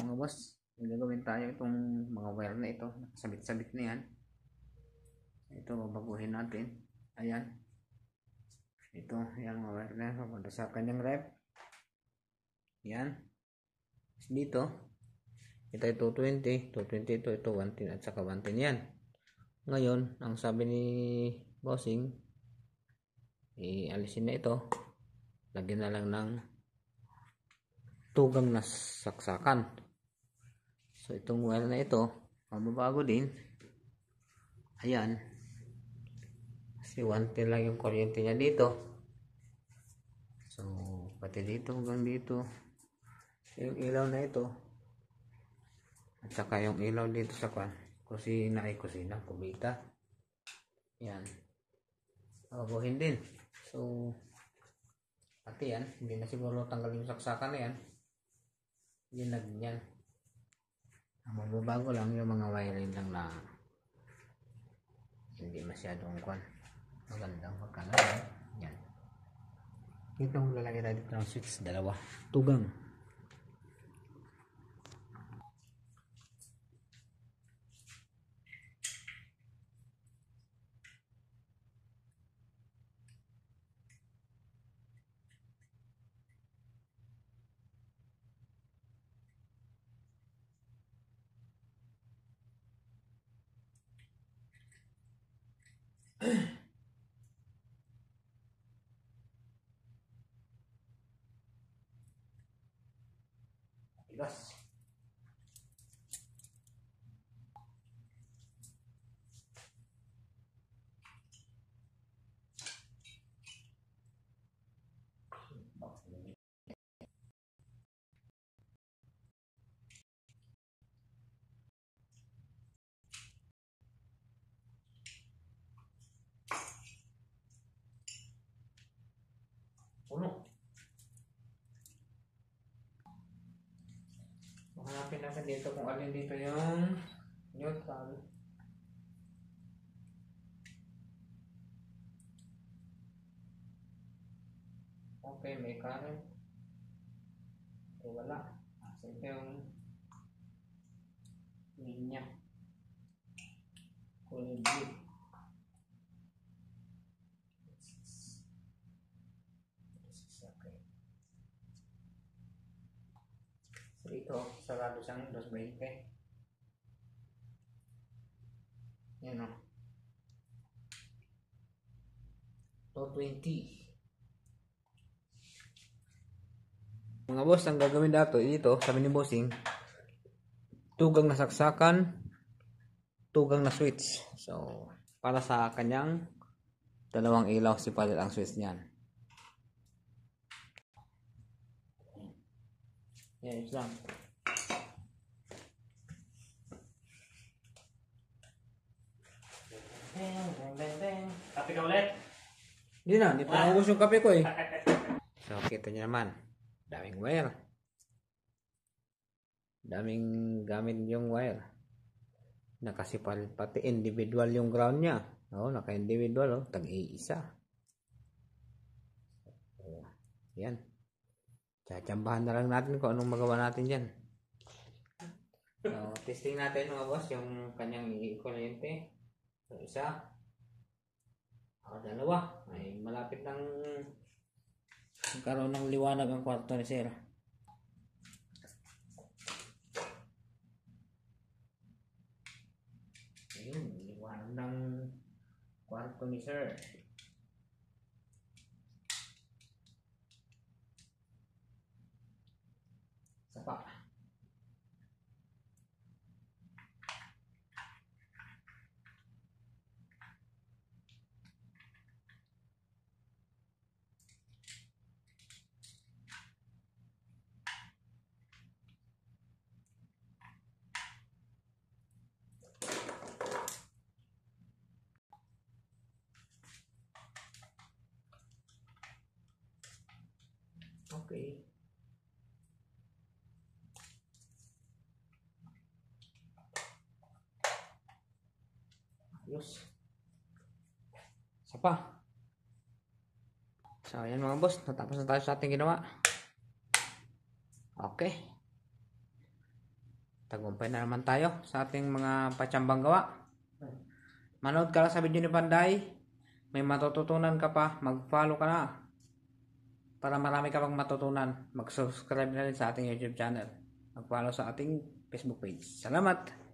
mga boss, gagawin tayo itong mga wire na ito, sabit-sabit na yan. Ito babaguhin natin. Ayan, ito yan mga wire na papunta sa kanyang rep. Yan dito, ito 220 ito 110 at saka 110 yan. Ngayon ang sabi ni bossing, alisin na ito, lagyan na lang ng tugang na saksakan. So itong wire na ito mababago din. Ayan, kasi 110 lang yung kuryente niya dito. So pati dito hanggang dito yung ilaw na ito, at saka yung ilaw dito sa kusina kubita. Yan babaguhin din. So pati yan, hindi na siguro tanggal yung saksakan na yan. Yan lang yan. Ang magbabago lang yung mga wiring lang na hindi masyadong magandang pagkalagay. Yan. Dito lalagay tayo dito ng switch, dalawa. Tugang. Tigas. Puno. Hanapin natin dito kung alin dito yung neutral. Okay, may current. Okay, wala. So ito yung linya. Kulay blue. Okay. So ito, sarado siyang 220. Yan o. 220. Mga boss, ang gagawin dato dito, sabi ni bossing, tugang na saksakan, tugang na switch. So para sa kanyang dalawang ilaw si palit ang switch niyan. Yan, ito lang. Kape ka ulit? Hindi na, hindi pa naubos yung kape ko eh. So kita nyo naman, daming wire. Daming gamit yung wire. Nakasipal pati individual yung ground niya. Oh, naka-individual oh, tag-iisa. Yan. Tsatsambahan na lang natin kung anong magawa natin diyan. So, testing natin mga boss yung kanyang kuryente. So, isa. O, dalawa. Ay malapit ng magkaroon ng liwanag ang kwarto ni sir. Ayun, liwanag ng kwarto ni sir. Sapa. Okay. Ayos. Sapa. So, ayan mga boss. Natapos na tayo sa ating ginawa. Okay. tagumpay na naman tayo sa ating mga patsambang gawa. Manood ka lang sa video ni Panday. May matututunan ka pa. Mag-follow ka na. Para marami ka pang matutunan. Mag-subscribe na rin sa ating YouTube channel. Mag-follow sa ating Facebook page. Salamat!